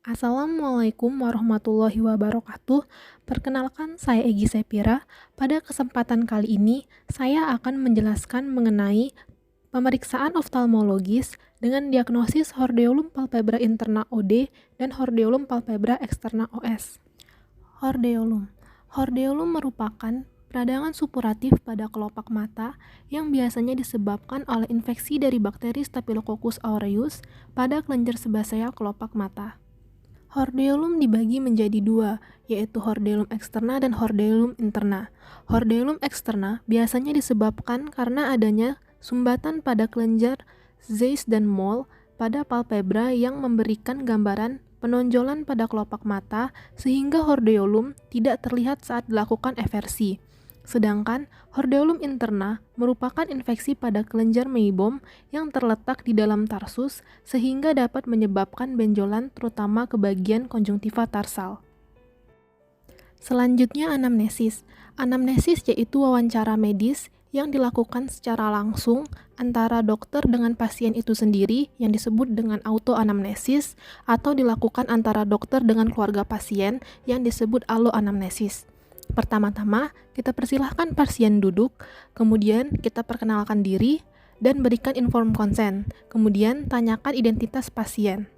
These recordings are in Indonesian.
Assalamualaikum warahmatullahi wabarakatuh. Perkenalkan, saya Egy Sepira. Pada kesempatan kali ini, saya akan menjelaskan mengenai pemeriksaan oftalmologis dengan diagnosis hordeolum palpebra interna OD dan hordeolum palpebra externa OS. Hordeolum. Hordeolum merupakan peradangan supuratif pada kelopak mata yang biasanya disebabkan oleh infeksi dari bakteri Staphylococcus aureus pada kelenjar sebasea kelopak mata. Hordeolum dibagi menjadi dua, yaitu hordeolum eksterna dan hordeolum interna. Hordeolum eksterna biasanya disebabkan karena adanya sumbatan pada kelenjar Zeiss dan Moll pada palpebra yang memberikan gambaran penonjolan pada kelopak mata sehingga hordeolum tidak terlihat saat dilakukan eversi. Sedangkan hordeolum interna merupakan infeksi pada kelenjar meibom yang terletak di dalam tarsus sehingga dapat menyebabkan benjolan terutama ke bagian konjungtiva tarsal. Selanjutnya anamnesis. Anamnesis yaitu wawancara medis yang dilakukan secara langsung antara dokter dengan pasien itu sendiri yang disebut dengan autoanamnesis atau dilakukan antara dokter dengan keluarga pasien yang disebut alloanamnesis. Pertama-tama, kita persilahkan pasien duduk, kemudian kita perkenalkan diri, dan berikan informed consent. Kemudian, tanyakan identitas pasien.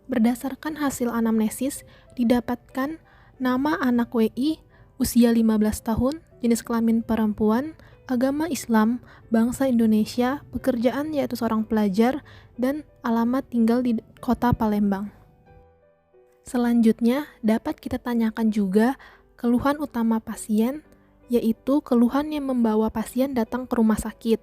Berdasarkan hasil anamnesis, didapatkan nama anak WI, usia 15 tahun, jenis kelamin perempuan, agama Islam, bangsa Indonesia, pekerjaan yaitu seorang pelajar, dan alamat tinggal di kota Palembang. Selanjutnya, dapat kita tanyakan juga keluhan utama pasien, yaitu keluhan yang membawa pasien datang ke rumah sakit,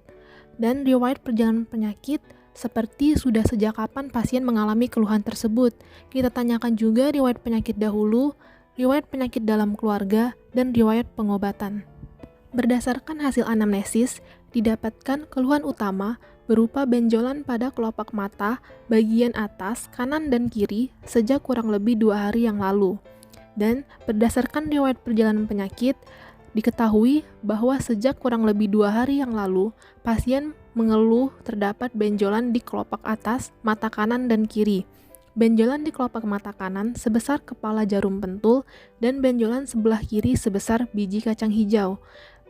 dan riwayat perjalanan penyakit, seperti sudah sejak kapan pasien mengalami keluhan tersebut. Kita tanyakan juga riwayat penyakit dahulu, riwayat penyakit dalam keluarga, dan riwayat pengobatan. Berdasarkan hasil anamnesis, didapatkan keluhan utama berupa benjolan pada kelopak mata bagian atas, kanan, dan kiri sejak kurang lebih 2 hari yang lalu. Dan berdasarkan riwayat perjalanan penyakit, diketahui bahwa sejak kurang lebih 2 hari yang lalu, pasien mengeluh terdapat benjolan di kelopak atas, mata kanan dan kiri. Benjolan di kelopak mata kanan sebesar kepala jarum pentul dan benjolan sebelah kiri sebesar biji kacang hijau.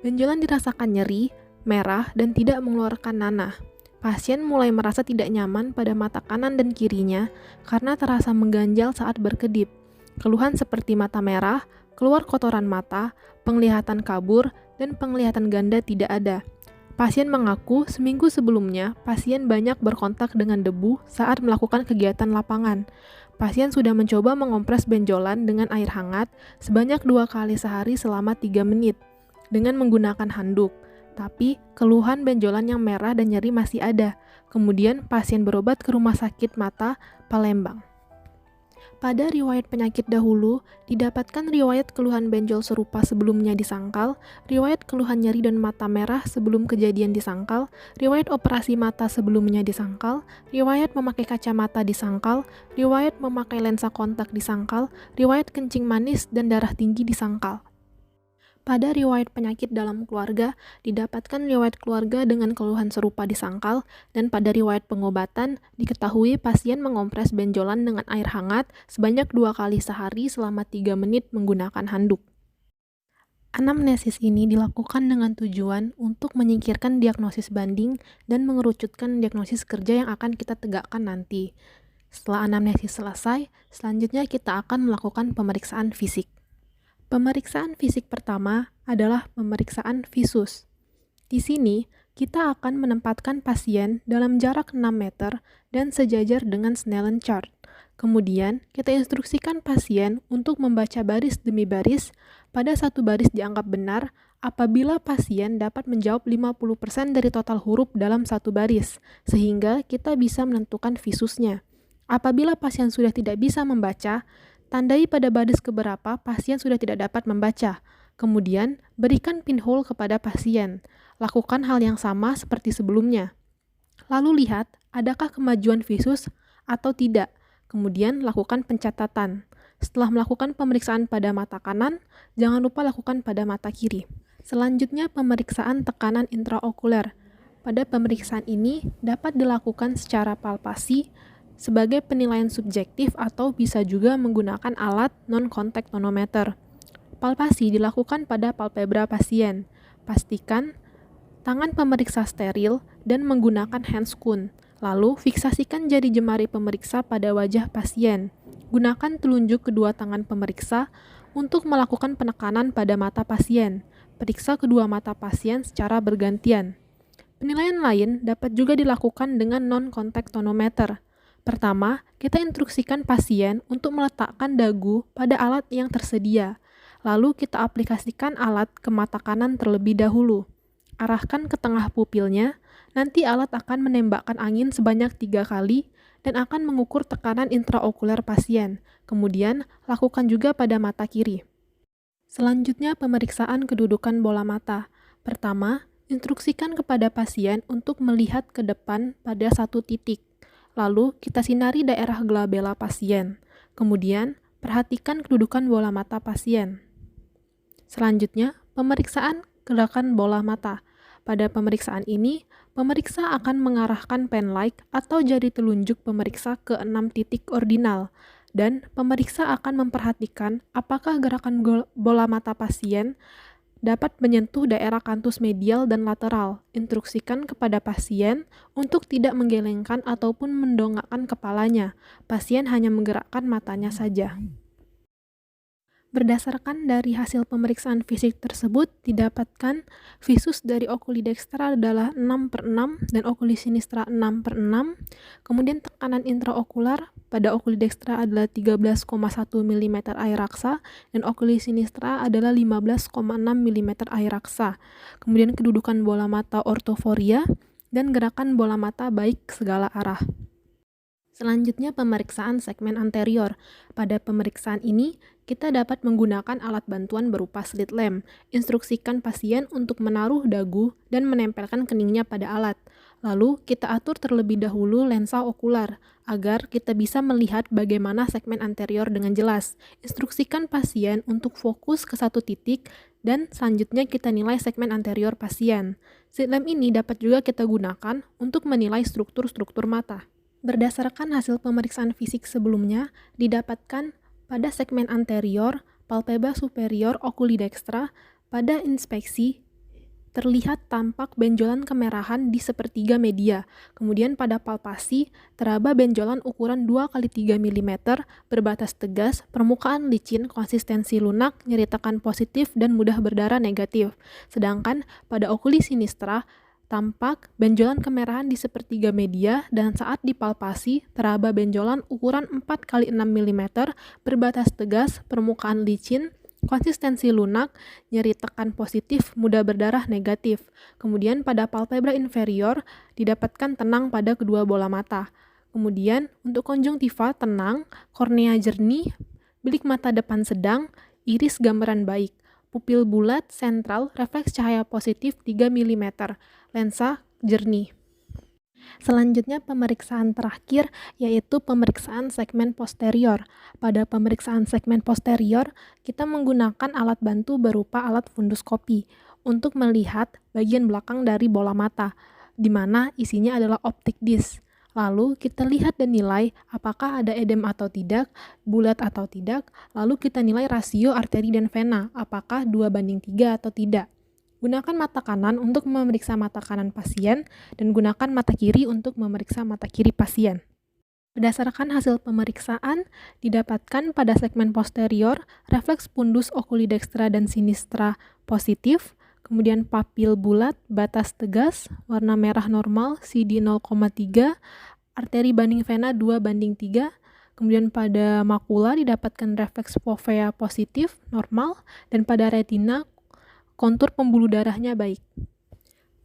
Benjolan dirasakan nyeri, merah, dan tidak mengeluarkan nanah. Pasien mulai merasa tidak nyaman pada mata kanan dan kirinya karena terasa mengganjal saat berkedip. Keluhan seperti mata merah, keluar kotoran mata, penglihatan kabur, dan penglihatan ganda tidak ada. Pasien mengaku seminggu sebelumnya pasien banyak berkontak dengan debu saat melakukan kegiatan lapangan. Pasien sudah mencoba mengompres benjolan dengan air hangat sebanyak 2 kali sehari selama 3 menit dengan menggunakan handuk. Tapi keluhan benjolan yang merah dan nyeri masih ada. Kemudian pasien berobat ke Rumah Sakit Mata Palembang. Pada riwayat penyakit dahulu, didapatkan riwayat keluhan benjol serupa sebelumnya di sangkal, riwayat keluhan nyeri dan mata merah sebelum kejadian di sangkal, riwayat operasi mata sebelumnya di sangkal, riwayat memakai kacamata di sangkal, riwayat memakai lensa kontak di sangkal, riwayat kencing manis dan darah tinggi di sangkal. Pada riwayat penyakit dalam keluarga, didapatkan riwayat keluarga dengan keluhan serupa di sangkal, dan pada riwayat pengobatan, diketahui pasien mengompres benjolan dengan air hangat sebanyak 2 kali sehari selama 3 menit menggunakan handuk. Anamnesis ini dilakukan dengan tujuan untuk menyingkirkan diagnosis banding dan mengerucutkan diagnosis kerja yang akan kita tegakkan nanti. Setelah anamnesis selesai, selanjutnya kita akan melakukan pemeriksaan fisik. Pemeriksaan fisik pertama adalah pemeriksaan visus. Di sini, kita akan menempatkan pasien dalam jarak 6 meter dan sejajar dengan Snellen chart. Kemudian, kita instruksikan pasien untuk membaca baris demi baris. Pada satu baris dianggap benar apabila pasien dapat menjawab 50% dari total huruf dalam satu baris, sehingga kita bisa menentukan visusnya. Apabila pasien sudah tidak bisa membaca, tandai pada baris keberapa pasien sudah tidak dapat membaca. Kemudian, berikan pinhole kepada pasien. Lakukan hal yang sama seperti sebelumnya. Lalu lihat, adakah kemajuan visus atau tidak. Kemudian, lakukan pencatatan. Setelah melakukan pemeriksaan pada mata kanan, jangan lupa lakukan pada mata kiri. Selanjutnya, pemeriksaan tekanan intraokuler. Pada pemeriksaan ini dapat dilakukan secara palpasi sebagai penilaian subjektif atau bisa juga menggunakan alat non-contact tonometer. Palpasi dilakukan pada palpebra pasien. Pastikan tangan pemeriksa steril dan menggunakan handscoon. Lalu, fiksasikan jari jemari pemeriksa pada wajah pasien. Gunakan telunjuk kedua tangan pemeriksa untuk melakukan penekanan pada mata pasien. Periksa kedua mata pasien secara bergantian. Penilaian lain dapat juga dilakukan dengan non-contact tonometer. Pertama, kita instruksikan pasien untuk meletakkan dagu pada alat yang tersedia. Lalu kita aplikasikan alat ke mata kanan terlebih dahulu. Arahkan ke tengah pupilnya, nanti alat akan menembakkan angin sebanyak 3 kali dan akan mengukur tekanan intraokuler pasien. Kemudian, lakukan juga pada mata kiri. Selanjutnya, pemeriksaan kedudukan bola mata. Pertama, instruksikan kepada pasien untuk melihat ke depan pada satu titik. Lalu, kita sinari daerah glabella pasien. Kemudian, perhatikan kedudukan bola mata pasien. Selanjutnya, pemeriksaan gerakan bola mata. Pada pemeriksaan ini, pemeriksa akan mengarahkan pen-like atau jari telunjuk pemeriksa ke 6 titik ordinal, dan pemeriksa akan memperhatikan apakah gerakan bola mata pasien dapat menyentuh daerah kantus medial dan lateral. Instruksikan kepada pasien untuk tidak menggelengkan ataupun mendongakkan kepalanya. Pasien hanya menggerakkan matanya saja. Berdasarkan dari hasil pemeriksaan fisik tersebut, didapatkan visus dari okuli dextra adalah 6/6 dan okuli sinistra 6/6. Kemudian tekanan intraokular pada okuli dextra adalah 13,1 mm air raksa dan okuli sinistra adalah 15,6 mm air raksa. Kemudian kedudukan bola mata ortoforia dan gerakan bola mata baik segala arah. Selanjutnya pemeriksaan segmen anterior. Pada pemeriksaan ini, kita dapat menggunakan alat bantuan berupa slit lamp. Instruksikan pasien untuk menaruh dagu dan menempelkan keningnya pada alat. Lalu, kita atur terlebih dahulu lensa okular, agar kita bisa melihat bagaimana segmen anterior dengan jelas. Instruksikan pasien untuk fokus ke satu titik, dan selanjutnya kita nilai segmen anterior pasien. Slit lamp ini dapat juga kita gunakan untuk menilai struktur-struktur mata. Berdasarkan hasil pemeriksaan fisik sebelumnya, didapatkan pada segmen anterior, palpebra superior okuli dextra, pada inspeksi terlihat tampak benjolan kemerahan di sepertiga media. Kemudian pada palpasi, teraba benjolan ukuran 2x3 mm, berbatas tegas, permukaan licin, konsistensi lunak, nyeri tekan positif, dan mudah berdarah negatif. Sedangkan pada okuli sinistra, tampak benjolan kemerahan di sepertiga media dan saat dipalpasi teraba benjolan ukuran 4x6 mm, berbatas tegas, permukaan licin, konsistensi lunak, nyeri tekan positif, mudah berdarah negatif. Kemudian pada palpebra inferior didapatkan tenang pada kedua bola mata. Kemudian untuk konjungtiva tenang, kornea jernih, bilik mata depan sedang, iris gambaran baik. Pupil bulat, sentral, refleks cahaya positif 3 mm, lensa jernih. Selanjutnya pemeriksaan terakhir yaitu pemeriksaan segmen posterior. Pada pemeriksaan segmen posterior, kita menggunakan alat bantu berupa alat funduskopi untuk melihat bagian belakang dari bola mata, di mana isinya adalah optik disc. Lalu kita lihat dan nilai apakah ada edem atau tidak, bulat atau tidak, lalu kita nilai rasio arteri dan vena, apakah 2:3 atau tidak. Gunakan mata kanan untuk memeriksa mata kanan pasien, dan gunakan mata kiri untuk memeriksa mata kiri pasien. Berdasarkan hasil pemeriksaan, didapatkan pada segmen posterior, refleks fundus okuli dextra dan sinistra positif, kemudian papil bulat, batas tegas, warna merah normal, CD 0,3, arteri banding vena 2:3, kemudian pada makula didapatkan refleks fovea positif, normal, dan pada retina, kontur pembuluh darahnya baik.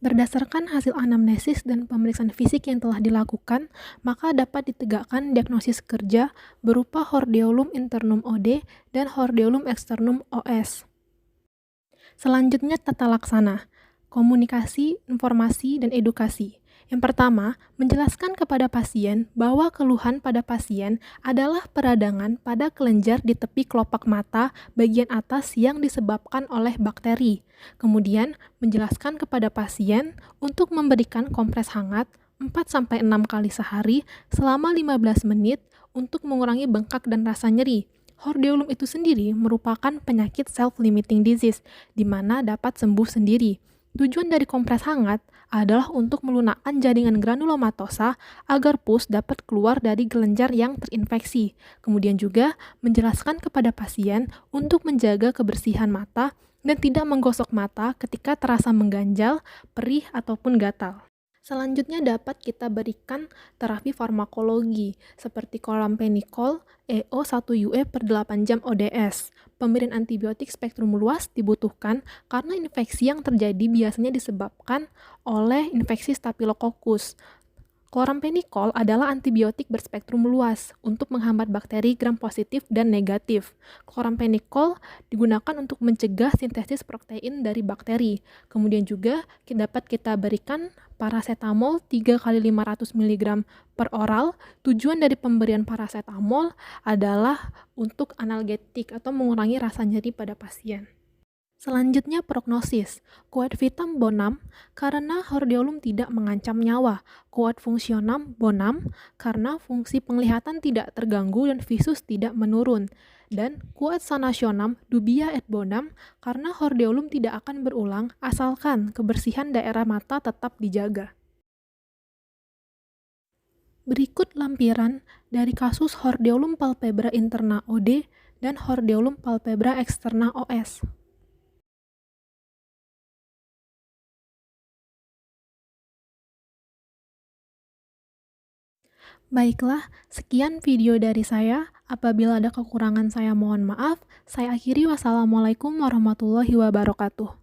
Berdasarkan hasil anamnesis dan pemeriksaan fisik yang telah dilakukan, maka dapat ditegakkan diagnosis kerja berupa hordeolum internum OD dan hordeolum externum OS. Selanjutnya tata laksana, komunikasi, informasi, dan edukasi. Yang pertama, menjelaskan kepada pasien bahwa keluhan pada pasien adalah peradangan pada kelenjar di tepi kelopak mata bagian atas yang disebabkan oleh bakteri. Kemudian, menjelaskan kepada pasien untuk memberikan kompres hangat, 4-6 kali sehari selama 15 menit untuk mengurangi bengkak dan rasa nyeri. Hordeolum itu sendiri merupakan penyakit self-limiting disease, di mana dapat sembuh sendiri. Tujuan dari kompres hangat adalah untuk melunakkan jaringan granulomatosa agar pus dapat keluar dari kelenjar yang terinfeksi. Kemudian juga menjelaskan kepada pasien untuk menjaga kebersihan mata dan tidak menggosok mata ketika terasa mengganjal, perih, ataupun gatal. Selanjutnya dapat kita berikan terapi farmakologi seperti kolampenicol EO1UE per 8 jam ODS. Pemberian antibiotik spektrum luas dibutuhkan karena infeksi yang terjadi biasanya disebabkan oleh infeksi Staphylococcus. Chloramphenicol adalah antibiotik berspektrum luas untuk menghambat bakteri gram positif dan negatif. Chloramphenicol digunakan untuk mencegah sintesis protein dari bakteri. Kemudian juga dapat kita berikan paracetamol 3 kali 500 mg per oral. Tujuan dari pemberian paracetamol adalah untuk analgetik atau mengurangi rasa nyeri pada pasien. Selanjutnya prognosis. Kuat vitam bonam karena hordeolum tidak mengancam nyawa. Kuat fungsionam bonam karena fungsi penglihatan tidak terganggu dan visus tidak menurun. Dan kuat sanasionam dubia et bonam karena hordeolum tidak akan berulang asalkan kebersihan daerah mata tetap dijaga. Berikut lampiran dari kasus hordeolum palpebra interna OD dan hordeolum palpebra externa OS. Baiklah, sekian video dari saya. Apabila ada kekurangan saya mohon maaf. Saya akhiri, wassalamualaikum warahmatullahi wabarakatuh.